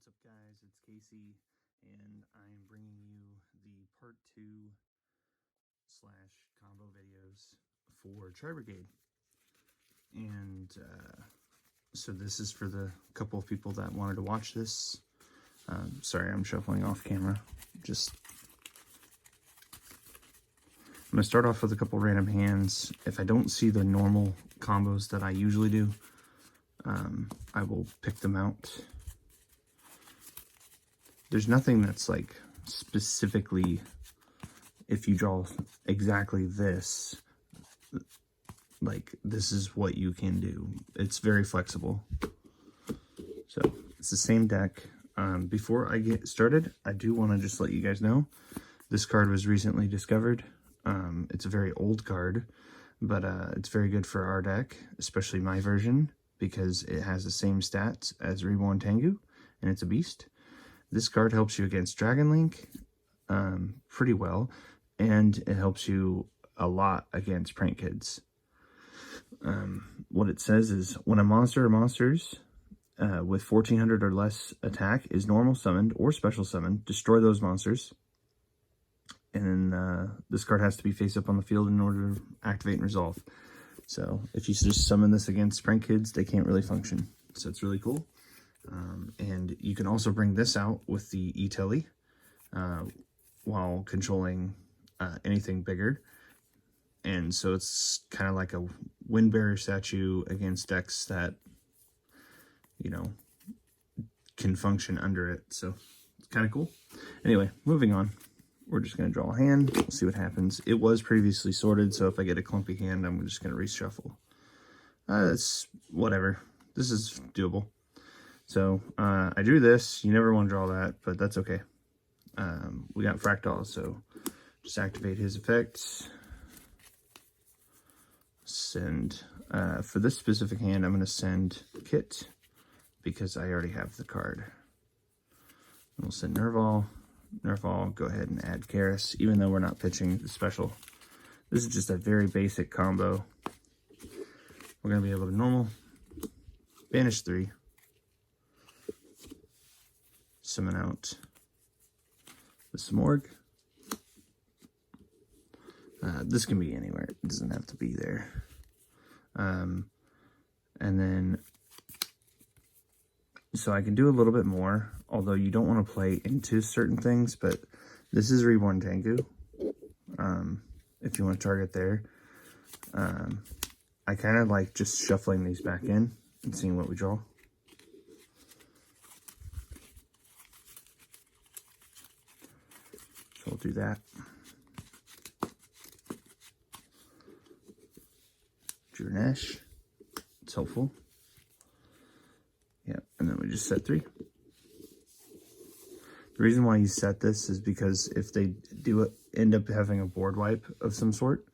What's up, guys? It's Casey, and I'm bringing you the part 2 / combo videos for Brigade. And so this is for the couple of people that wanted to watch this. Sorry, I'm shuffling off camera. I'm going to start off with a couple random hands. If I don't see the normal combos that I usually do, I will pick them out. There's nothing that's like specifically, if you draw exactly this, like this is what you can do. It's very flexible. So it's the same deck. Before I get started, I do want to just let you guys know this card was recently discovered. It's a very old card, but it's very good for our deck, especially my version, because it has the same stats as Reborn Tengu, and it's a beast. This card helps you against Dragon Link pretty well, and it helps you a lot against Prank Kids. What it says is, when a monster or monsters with 1400 or less attack is normal summoned or special summoned, destroy those monsters. And then this card has to be face up on the field in order to activate and resolve. So if you just summon this against Prank Kids, they can't really function. So it's really cool. And you can also bring this out with the E-Telly while controlling anything bigger. And so it's kind of like a wind barrier statue against decks that, you know, can function under it. So it's kind of cool. Anyway, moving on. We're just going to draw a hand. We'll see what happens. It was previously sorted, so if I get a clumpy hand, I'm just going to reshuffle. It's whatever. This is doable. So I drew this. You never want to draw that, but that's okay. We got Fractal, so just activate his effects. Send. For this specific hand, I'm going to send Kit because I already have the card. And we'll send Nerval. Nerval, go ahead and add Karis, even though we're not pitching the special. This is just a very basic combo. We're going to be able to normal, banish 3, summon out the Smorg. This can be anywhere. It doesn't have to be there. And then, so I can do a little bit more, although you don't want to play into certain things, but this is Reborn Tengu. If you want to target there. I kind of like just shuffling these back in and seeing what we draw. So we'll do that. Drew Nash. It's helpful. Yeah, and then we just set 3. The reason why you set this is because if they do end up having a board wipe of some sort,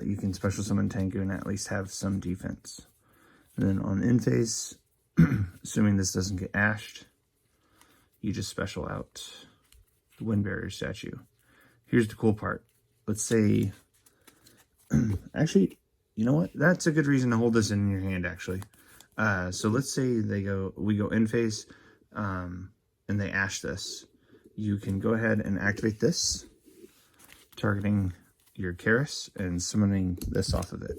you can special summon Tengu and at least have some defense. And then on in phase, assuming this doesn't get ashed, you just special out the wind barrier statue. Here's the cool part. Let's say, actually, you know what? That's a good reason to hold this in your hand, actually. So let's say we go in phase, and they ash this. You can go ahead and activate this, targeting your Karis and summoning this off of it.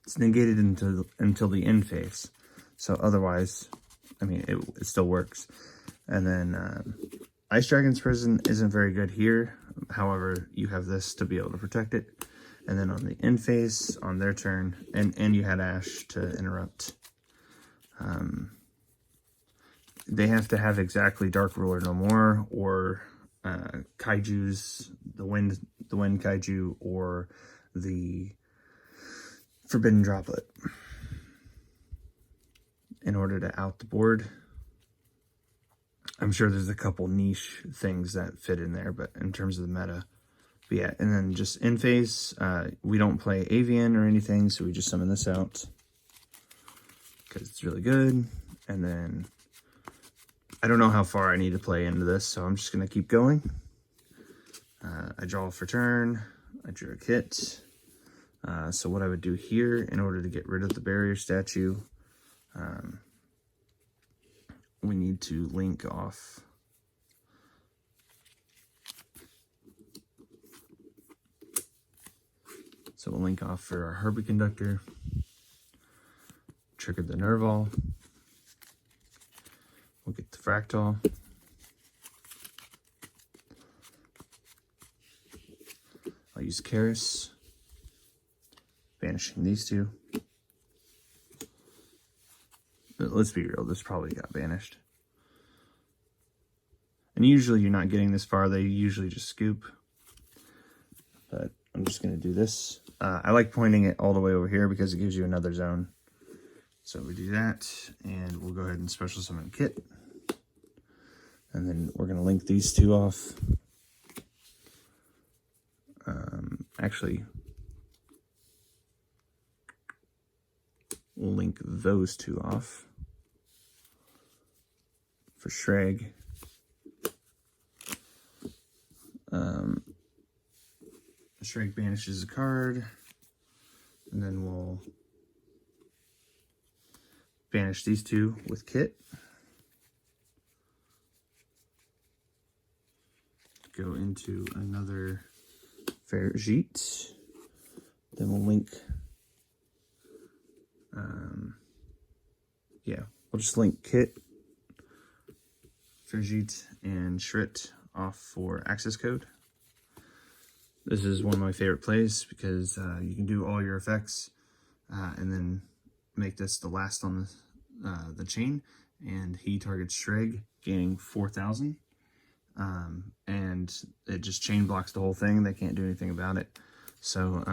It's negated until the end phase. So otherwise, I mean, it still works. And then Ice Dragon's Prison isn't very good here. However, you have this to be able to protect it. And then on the end phase, on their turn, and you had Ash to interrupt. They have to have exactly Dark Ruler no more, or Kaiju's, the wind Kaiju, or the Forbidden Droplet in order to out the board. I'm sure there's a couple niche things that fit in there, but in terms of the meta, but yeah. And then just in phase, we don't play Avian or anything, so we just summon this out because it's really good. And then I don't know how far I need to play into this, so I'm just going to keep going. I draw for turn. I drew a Kit. So what I would do here, in order to get rid of the barrier statue, we need to link off so we'll link off for our Herbie conductor, trigger the Nerval, we'll get the fractal, I'll use Keras, banishing these two. But let's be real, this probably got banished. And usually you're not getting this far, they usually just scoop. But I'm just going to do this. I like pointing it all the way over here because it gives you another zone. So we do that, and we'll go ahead and special summon Kit. And then we're going to link these two off. Actually, we'll link those two off for Shreg. Shreg banishes a card, and then we'll banish these two with Kit. Go into another Ferjit. Then we'll link, yeah, we'll just link Kit, Ferjit, and Shrit off for access code. This is one of my favorite plays because you can do all your effects and then make this the last on the chain, and he targets Shreg, gaining 4,000. And it just chain blocks the whole thing. They can't do anything about it. So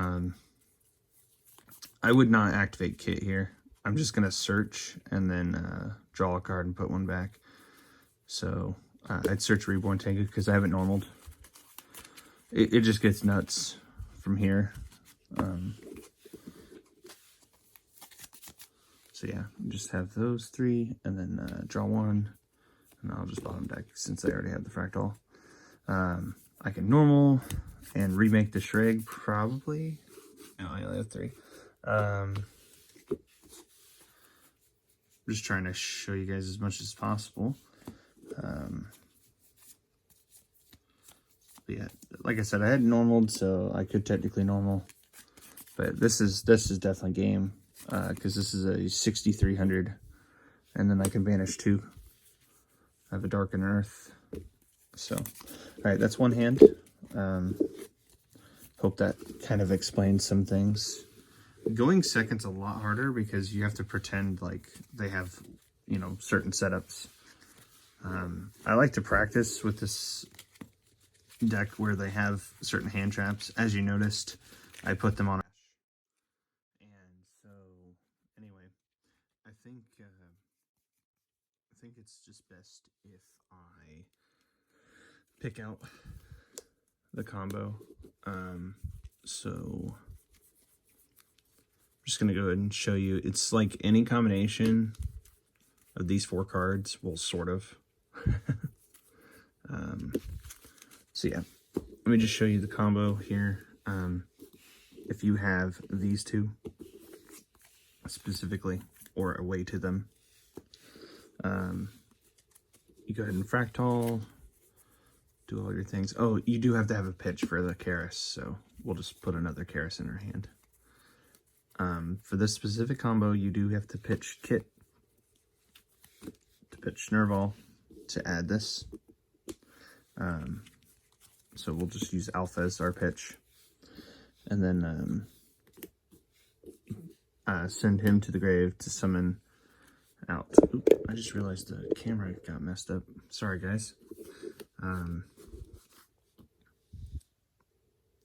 I would not activate Kit here. I'm just gonna search and then draw a card and put one back. So I'd search Reborn Tengu because I haven't normaled. It just gets nuts from here. So yeah, just have those three and then draw one. And I'll just bottom deck since I already have the fractal. I can normal and remake the Shreg probably. No, I only have three. Just trying to show you guys as much as possible. But yeah, like I said, I had normaled, so I could technically normal. But this is definitely game because this is a 6,300, and then I can banish two. I have a Dark and Earth. So, all right, that's one hand. Hope that kind of explains some things. Going second's a lot harder because you have to pretend like they have, you know, certain setups. I like to practice with this deck where they have certain hand traps. As you noticed, I put them on. And so, anyway, I think it's just best if I pick out the combo. So I'm just gonna go ahead and show you. It's like any combination of these four cards. Well, sort of. So yeah, let me just show you the combo here. If you have these two specifically, or a way to them, you go ahead and fractal, do all your things. Oh, you do have to have a pitch for the Keras, so we'll just put another Keras in our hand. For this specific combo, you do have to pitch Kit, to pitch Nerval, to add this. So we'll just use Alpha as our pitch. And then send him to the grave to summon out. Oop, I just realized the camera got messed up. Sorry, guys.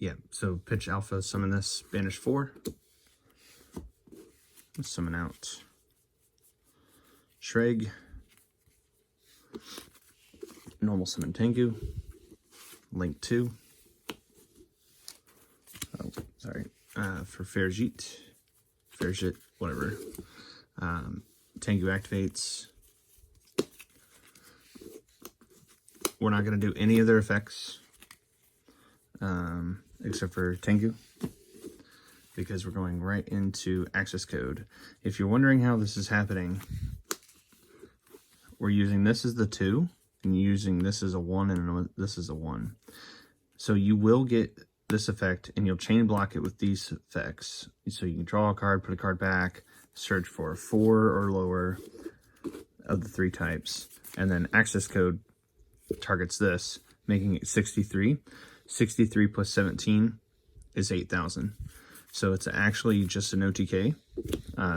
Yeah, so pitch Alpha, summon this, banish 4. Let's summon out Shreg. Normal summon Tengu. Link 2. Oh, sorry. For Ferjit, whatever. Tengu activates. We're not going to do any of their effects, except for Tengu, because we're going right into access code. If you're wondering how this is happening, we're using this as the 2, and using this as a 1, and this as a 1. So you will get this effect, and you'll chain block it with these effects. So you can draw a card, put a card back, search for 4 or lower of the 3 types, and then access code targets this, making it 63. 63 plus 17 is 8,000. So it's actually just an OTK.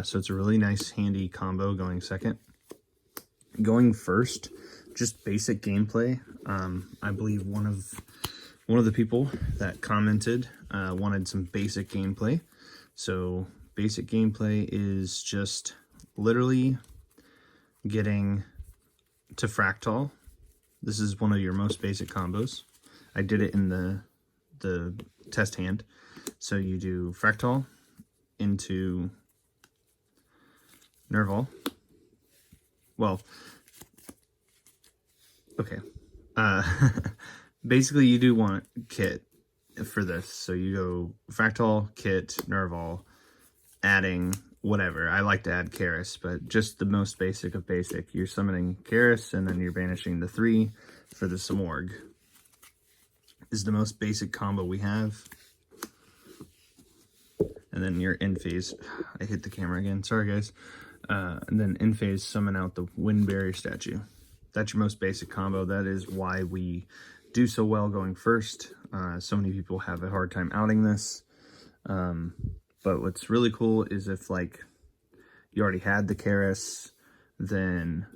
So it's a really nice, handy combo going second. Going first, just basic gameplay. I believe one of the people that commented wanted some basic gameplay. So basic gameplay is just literally getting to Fractal. This is one of your most basic combos. I did it in the test hand. So you do Fractal into Nerval. Well, okay. Basically, you do want kit for this. So you go Fractal, kit, Nerval, adding whatever. I like to add Karis, but just the most basic of basic. You're summoning Karis, and then you're banishing the 3 for the Samorg. Is the most basic combo we have. And then you're in phase. I hit the camera again. Sorry, guys. And then in phase, summon out the Wind Barrier statue. That's your most basic combo. That is why we do so well going first. So many people have a hard time outing this. But what's really cool is if, like, you already had the Karis, then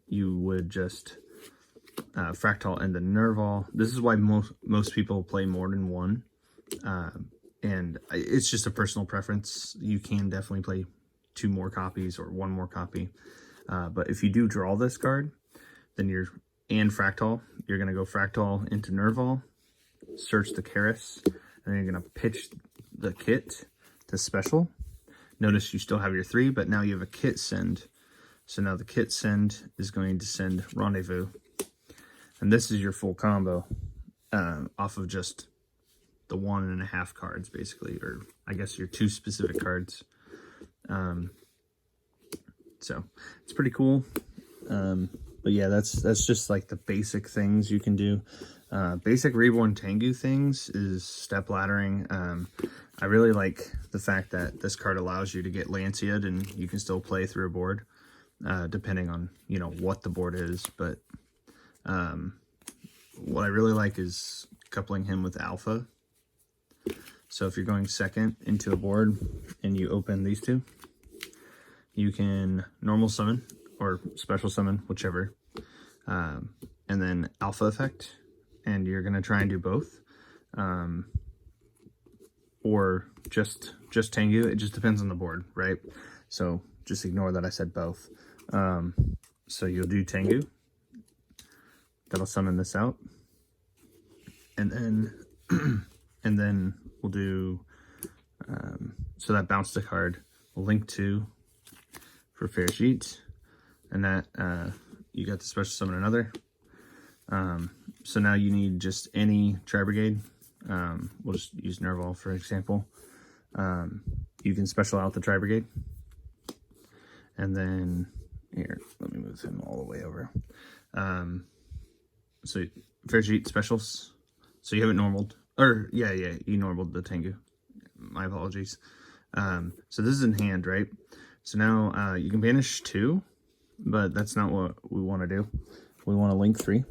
you would just Fractal and the Nerval. This is why most people play more than one. And it's just a personal preference. You can definitely play 2 more copies or 1 more copy. But if you do draw this card, then and Fractal, you're going to go Fractal into Nerval, search the Karis, and then you're going to pitch the kit to special. Notice you still have your 3, but now you have a kit send. So now the kit send is going to send Rendezvous. And this is your full combo off of just the 1.5 cards, basically, or I guess your 2 specific cards. So it's pretty cool. But yeah, that's just like the basic things you can do. Basic Reborn Tengu things is step laddering. I really like the fact that this card allows you to get Lancia'd and you can still play through a board, depending on, you know, what the board is. But what I really like is coupling him with Alpha. So if you're going second into a board and you open these 2, you can normal summon or special summon, whichever, and then Alpha effect, and you're going to try and do both, or just Tengu. It just depends on the board, right? So just ignore that I said both. So you'll do Tengu. That'll summon this out, and then we'll do, so that bounced a card. We'll link 2 for Fair Sheet, and that, you got the special summon another. So now you need just any Tri-Brigade. We'll just use Nerval for example. You can special out the Tri-Brigade. And then, here, let me move him all the way over. So Fair Sheet specials. So you haven't normaled. Or, yeah, you normaled the Tengu. My apologies. So this is in hand, right? So now you can banish 2, but that's not what we want to do. We want to link 3.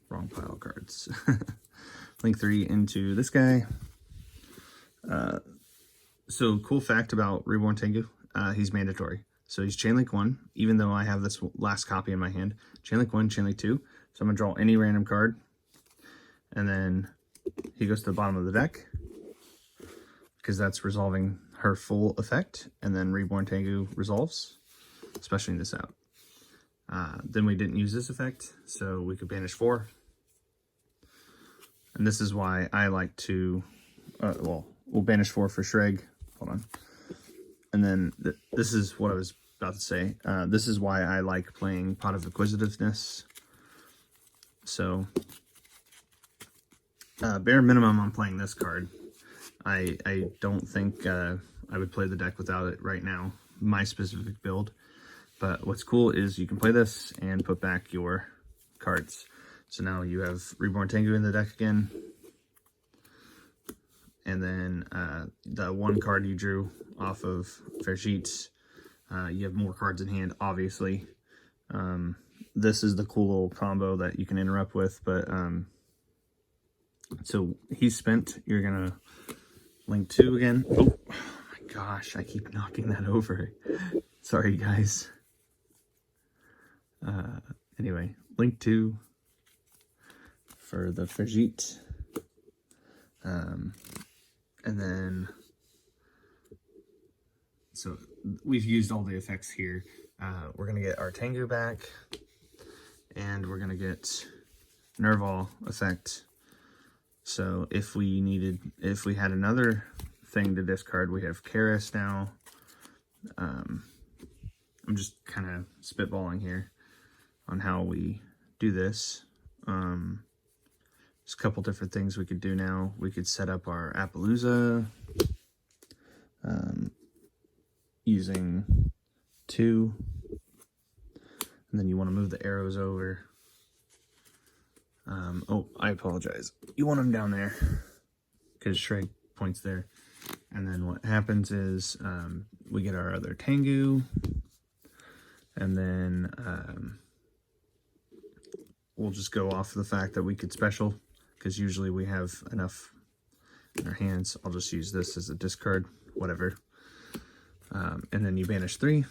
Wrong pile of cards. Link 3 into this guy. So cool fact about Reborn Tengu, he's mandatory. So he's Chainlink 1, even though I have this last copy in my hand. Chainlink 1, Chainlink 2. So I'm going to draw any random card. And then he goes to the bottom of the deck, because that's resolving her full effect. And then Reborn Tengu resolves, specialing this out. Then we didn't use this effect, so we could banish 4. And this is why I like to, well, we'll banish 4 for Shreg. Hold on. And then this is what I was about to say. This is why I like playing Pot of Acquisitiveness. So, bare minimum, I'm playing this card. I don't think I would play the deck without it right now, my specific build. But what's cool is you can play this and put back your cards. So now you have Reborn Tengu in the deck again. And then the one card you drew off of Fair Sheets, you have more cards in hand, obviously. This is the cool little combo that you can interrupt with. But so he's spent. You're going to link 2 again. Oh my gosh, I keep knocking that over. Sorry, guys. Anyway, link 2 for the Frigite. And then, so we've used all the effects here. We're going to get our Tengu back, and we're going to get Nerval effect. So if we had another thing to discard, we have Karis now. I'm just kind of spitballing here on how we do this. There's a couple different things we could do now. We could set up our Appaloosa using 2. And then you want to move the arrows over. Oh, I apologize. You want them down there because Shrek points there. And then what happens is we get our other Tengu. And then we'll just go off the fact that we could special, because usually we have enough in our hands. I'll just use this as a discard, whatever. And then you banish 3.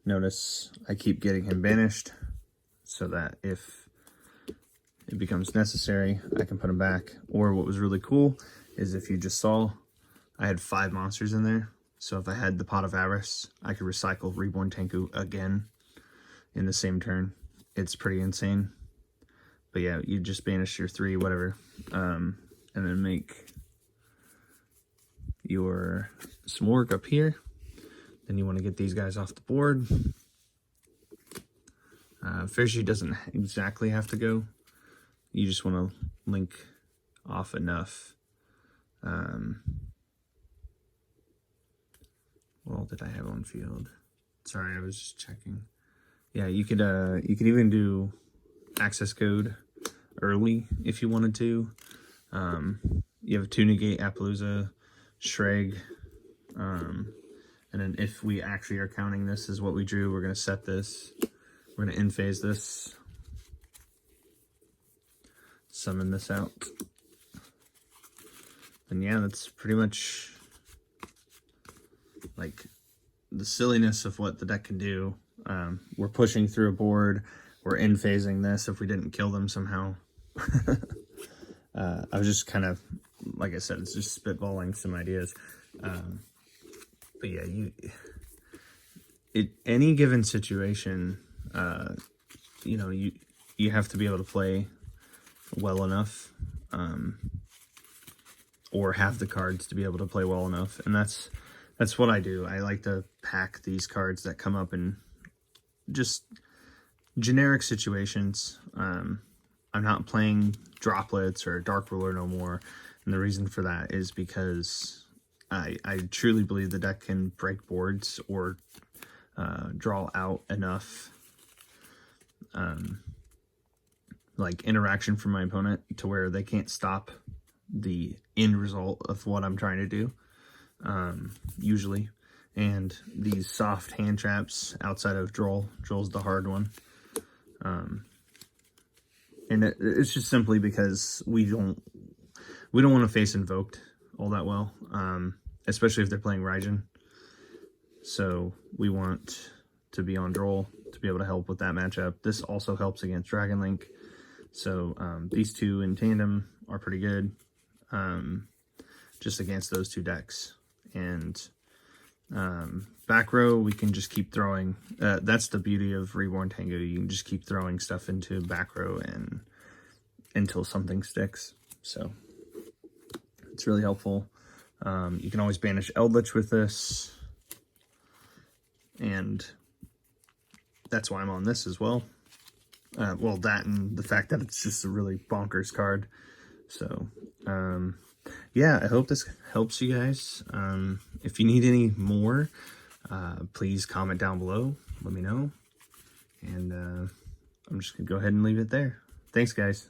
Notice I keep getting him banished so that if it becomes necessary, I can put him back. Or what was really cool is if you just saw, I had 5 monsters in there. So if I had the Pot of Avarice, I could recycle Reborn Tengu again in the same turn. It's pretty insane. But yeah, you just banish your 3, whatever. And then make your Smorg up here. Then you want to get these guys off the board. Fair Sheet doesn't exactly have to go. You just want to link off enough. What all did I have on field? Sorry, I was just checking. Yeah, you could even do access code early if you wanted to. You have 2 negate Appaloosa, Shreg, and then if we actually are counting this as what we drew, we're going to set this. We're going to end phase this. Summon this out. And yeah, that's pretty much like the silliness of what the deck can do. We're pushing through a board. We're end phasing this if we didn't kill them somehow. I was just kind of, like I said, it's just spitballing some ideas. But yeah, any given situation, you know, you have to be able to play well enough, or have the cards to be able to play well enough. And that's what I do. I like to pack these cards that come up in just generic situations. I'm not playing Droplets or Dark Ruler no more. And the reason for that is because I truly believe the deck can break boards or draw out enough like interaction from my opponent to where they can't stop the end result of what I'm trying to do, usually. And these soft hand traps outside of Droll's the hard one. And it's just simply because we don't want to face Invoked all that well, especially if they're playing Raijin. So we want to be on Droll to be able to help with that matchup. This also helps against Dragon Link. So these two in tandem are pretty good, just against those 2 decks. And back row, we can just keep throwing. That's the beauty of Reborn Tengu. You can just keep throwing stuff into back row and until something sticks. So it's really helpful. You can always banish Eldritch with this. And that's why I'm on this as well. Well, that and the fact that it's just a really bonkers card. So, yeah, I hope this helps you guys. If you need any more, please comment down below. Let me know. And I'm just going to go ahead and leave it there. Thanks, guys.